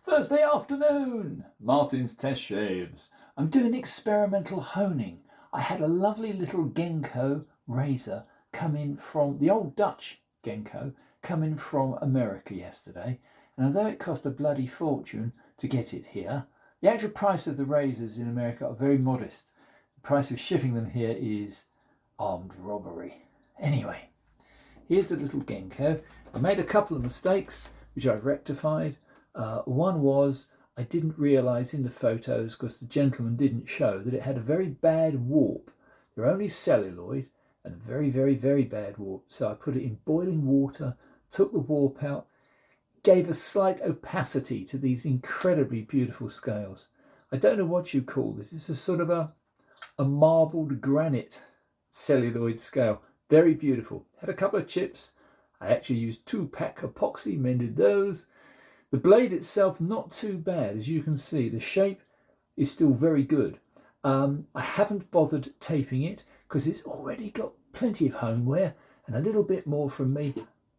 Thursday afternoon, Martin's Test Shaves. I'm doing experimental honing. I had a lovely little GENCO razor come in from the Old Dutch GENCO, come in from America yesterday. And although it cost a bloody fortune to get it here, the actual price of the razors in America are very modest. The price of shipping them here is armed robbery. Anyway, here's the little GENCO. I made a couple of mistakes, which I've rectified. One was I didn't realise in the photos, because the gentleman didn't show, that it had a very bad warp. They're only celluloid and a very, very, very bad warp. So I put it in boiling water, took the warp out, gave a slight opacity to these incredibly beautiful scales. I don't know what you call this. It's a sort of a marbled granite celluloid scale. Very beautiful. Had a couple of chips. I actually used 2-pack epoxy, mended those. The blade itself, not too bad. As you can see, the shape is still very good. I haven't bothered taping it because it's already got plenty of home wear, and a little bit more from me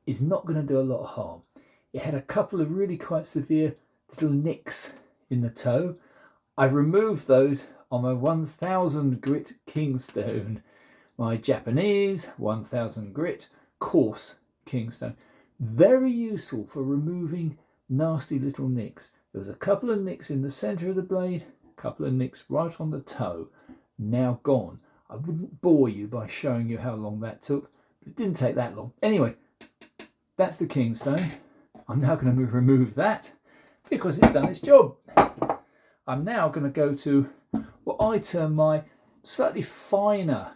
is not going to do a lot of harm. It had a couple of really quite severe little nicks in the toe. I removed those on my 1000 grit Kingstone, my Japanese 1000 grit coarse Kingstone. Very useful for removing nasty little nicks. There was a couple of nicks in the centre of the blade, a couple of nicks right on the toe, now gone. I wouldn't bore you by showing you how long that took, but it didn't take that long. Anyway, that's the Kingstone. I'm now going to remove that because it's done its job. I'm now going to go to what I term my slightly finer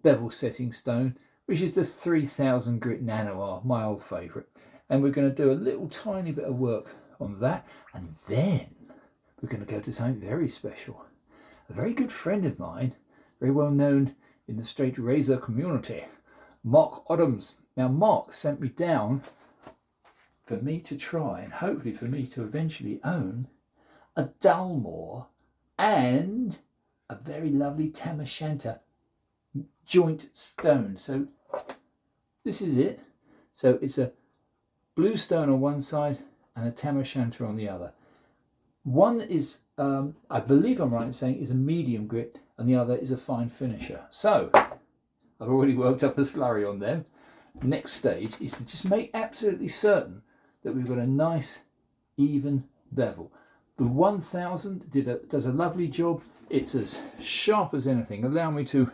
bevel setting stone, which is the 3000 grit Naniwa, my old favourite. And we're going to do a little tiny bit of work on that, and then we're going to go to something very special. A very good friend of mine, very well known in the straight razor community, Mark Oddams. Now Mark sent me down for me to try, and hopefully for me to eventually own, a dalmore and a very lovely Tam O'Shanter joint stone. So this is it. So it's a blue stone on one side and a Tam O'Shanter on the other. One is, I believe I'm right in saying, is a medium grit, and the other is a fine finisher. So I've already worked up a slurry on them. Next stage is to just make absolutely certain that we've got a nice even bevel. The 1000 does a lovely job. It's as sharp as anything. Allow me to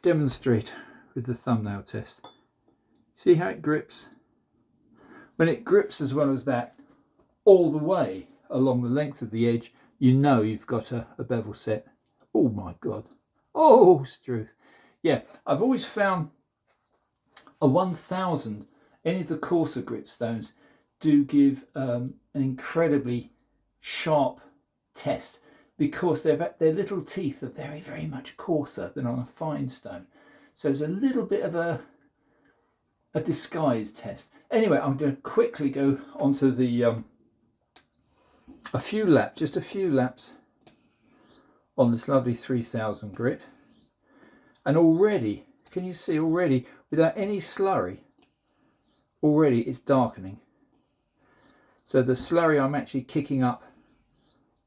demonstrate with the thumbnail test. See how it grips? When it grips as well as that, all the way along the length of the edge, you know you've got a bevel set. Oh my God. Oh, Struth. Yeah, I've always found a 1000, any of the coarser grit stones do give an incredibly sharp test, because their little teeth are very, very much coarser than on a fine stone. So it's a little bit of a disguise test. Anyway, I'm going to quickly go onto the just a few laps on this lovely 3000 grit, and already, can you see already, without any slurry, already it's darkening. So the slurry I'm actually kicking up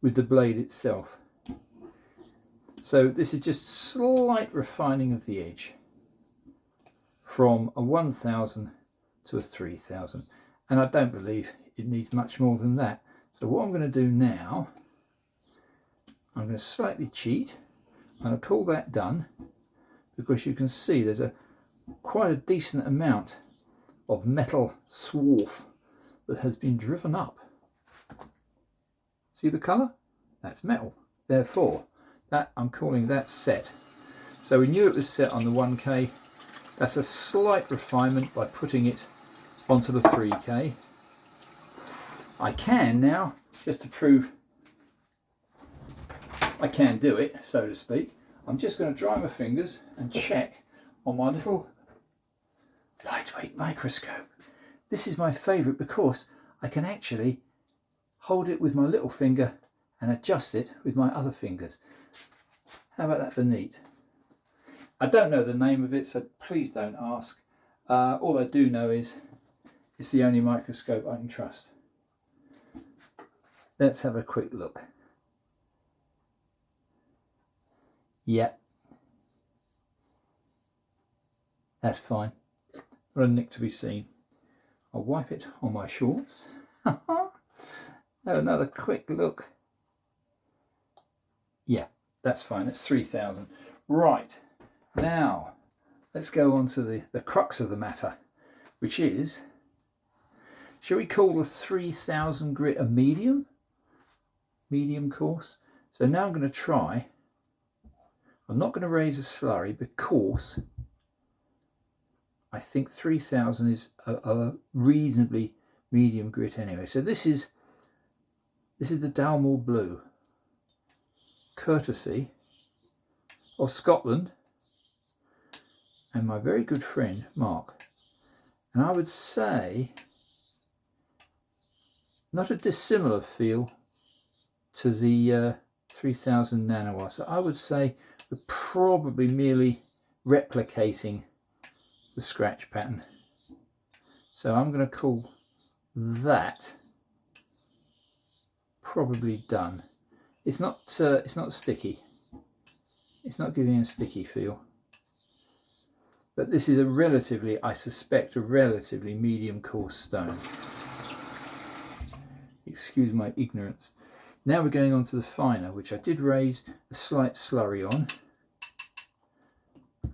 with the blade itself. So this is just slight refining of the edge from a 1000 to a 3000, and I don't believe it needs much more than that. So what I'm going to do now, I'm going to slightly cheat. I'm going to call that done, because you can see there's quite a decent amount of metal swarf that has been driven up. See the colour? That's metal. Therefore, that I'm calling that set. So we knew it was set on the 1K. That's a slight refinement by putting it onto the 3K. I can now, just to prove I can do it, so to speak, I'm just going to dry my fingers and check on my little lightweight microscope. This is my favourite because I can actually hold it with my little finger and adjust it with my other fingers. How about that for neat? I don't know the name of it, so please don't ask. All I do know is it's the only microscope I can trust. let's have a quick look. Yep, that's fine. Not a nick to be seen. I'll wipe it on my shorts. Have another quick look. Yeah, that's fine. It's 3,000. Right, now let's go on to the crux of the matter, which is, shall we call the 3,000 grit a medium course? So now I'm going to try, I'm not going to raise a slurry because I think 3,000 is a reasonably medium grit anyway. So this is the Dalmore Blue, courtesy of Scotland and my very good friend Mark. And I would say not a dissimilar feel to the 3000 Naniwa. So I would say we're probably merely replicating the scratch pattern. So I'm going to call that probably done. It's not sticky. It's not giving a sticky feel. But this is a relatively, I suspect, a relatively medium coarse stone. Excuse my ignorance. Now we're going on to the finer, which I did raise a slight slurry on.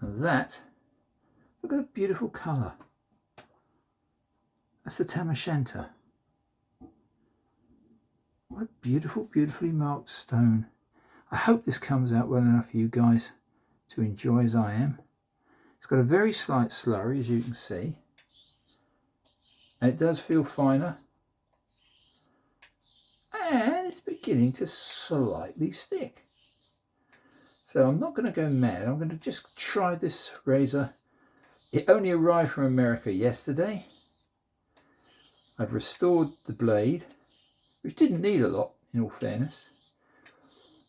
And that, look at the beautiful colour. That's the Tam O'Shanter. What a beautiful, beautifully marked stone. I hope this comes out well enough for you guys to enjoy as I am. It's got a very slight slurry, as you can see. And it does feel finer. And it's beginning to slightly stick. So I'm not going to go mad. I'm going to just try this razor. It only arrived from America yesterday. I've restored the blade, which didn't need a lot in all fairness.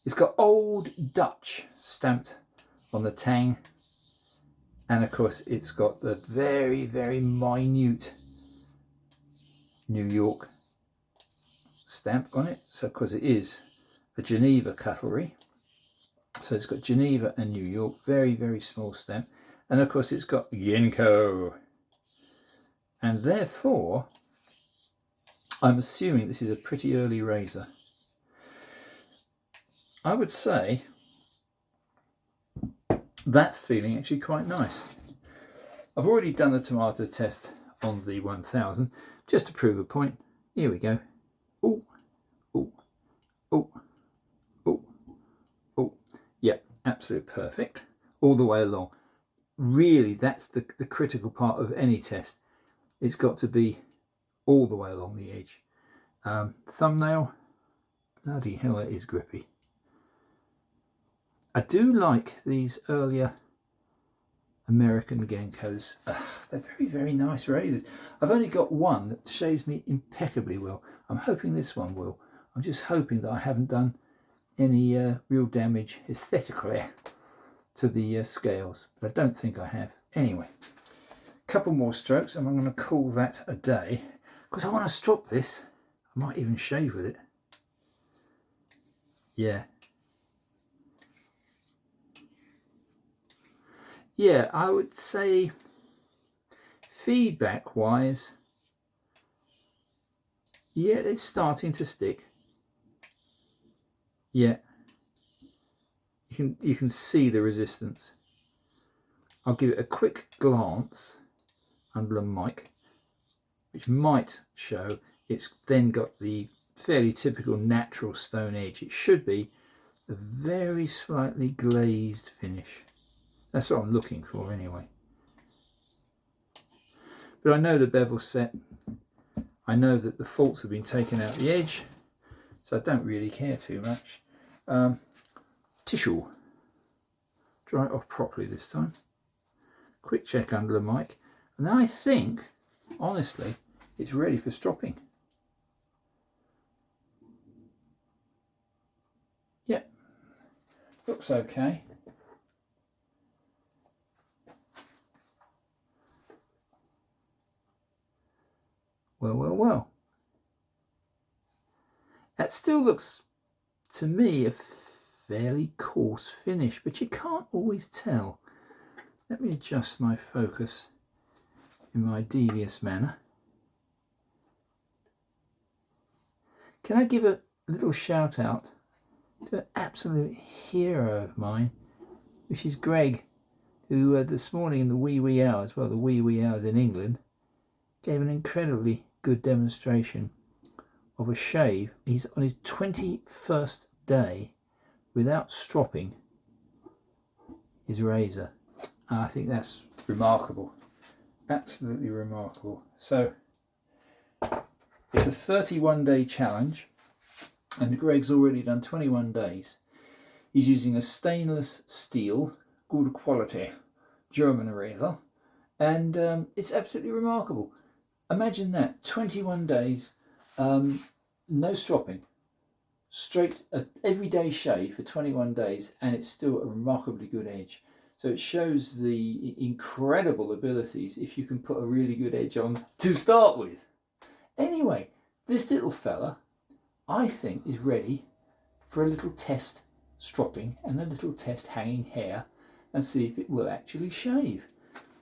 It's got Old Dutch stamped on the tang, and of course it's got the very, very minute New York stamp on it. So of course it is a Geneva cutlery, so it's got Geneva and New York, very, very small stamp, and of course it's got GENCO, and therefore I'm assuming this is a pretty early razor. I would say that's feeling actually quite nice. I've already done the tomato test on the 1000 just to prove a point. Here we go. Oh, oh, oh, oh, oh. Yeah, absolute perfect all the way along. Really, that's the critical part of any test. It's got to be all the way along the edge. Thumbnail, bloody hell, it is grippy. I do like these earlier American GENCOs. They're very, very nice razors. I've only got one that shaves me impeccably well. I'm hoping this one will. I'm just hoping that I haven't done any real damage aesthetically to the scales, but I don't think I have. Anyway, a couple more strokes and I'm going to call that a day, because I want to strop this. I might even shave with it. Yeah. Yeah, I would say feedback wise, yeah, it's starting to stick. Yeah, you can see the resistance. I'll give it a quick glance under the mic, which might show it's then got the fairly typical natural stone edge. It should be a very slightly glazed finish. That's what I'm looking for anyway. But I know the bevel's set. I know that the faults have been taken out the edge, so I don't really care too much. Tissue. Dry it off properly this time. Quick check under the mic. And I think, honestly, it's ready for stropping. Yep. Looks okay. Well, well, well. That still looks, to me, a fairly coarse finish, but you can't always tell. Let me adjust my focus in my devious manner. Can I give a little shout out to an absolute hero of mine, which is Greg, who this morning in the wee hours, well, the wee hours in England, gave an incredibly good demonstration of a shave. He's on his 21st day without stropping his razor. I think that's remarkable, absolutely remarkable. So it's a 31-day challenge, and Greg's already done 21 days. He's using a stainless steel, good quality German razor, and it's absolutely remarkable. Imagine that, 21 days, no stropping, straight everyday shave for 21 days, and it's still a remarkably good edge. So it shows the incredible abilities if you can put a really good edge on to start with. Anyway, this little fella, I think, is ready for a little test stropping and a little test hanging hair, and see if it will actually shave.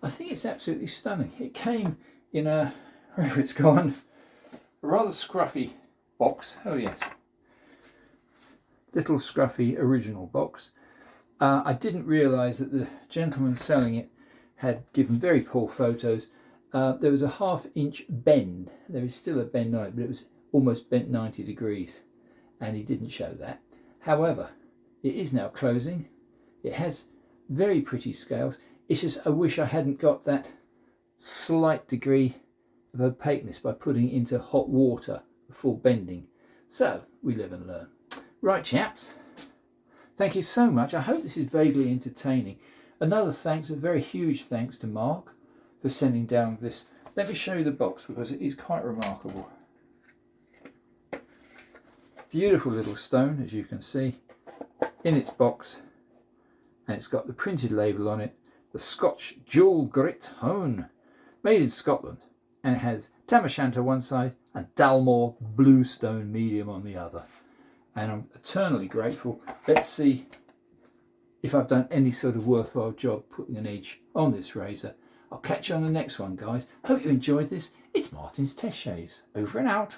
I think it's absolutely stunning. It came in a, wherever it's gone, a rather scruffy box. Oh yes, little scruffy original box. I didn't realise that the gentleman selling it had given very poor photos. There was a 1/2 inch bend. There is still a bend on it, but it was almost bent 90 degrees, and he didn't show that. However, it is now closing. It has very pretty scales. It's just I wish I hadn't got that slight degree of opaqueness by putting it into hot water before bending. So we live and learn. Right, chaps, thank you so much. I hope this is vaguely entertaining. Another thanks, a very huge thanks to Mark for sending down this. Let me show you the box because it is quite remarkable. Beautiful little stone, as you can see, in its box, and it's got the printed label on it, the Scotch Dual Grit Hone, made in Scotland, and it has Tam O'Shanter one side and Dalmore Bluestone Medium on the other. And I'm eternally grateful. Let's see if I've done any sort of worthwhile job putting an edge on this razor. I'll catch you on the next one, guys. Hope you enjoyed this. It's Martin's Test Shaves. Over and out.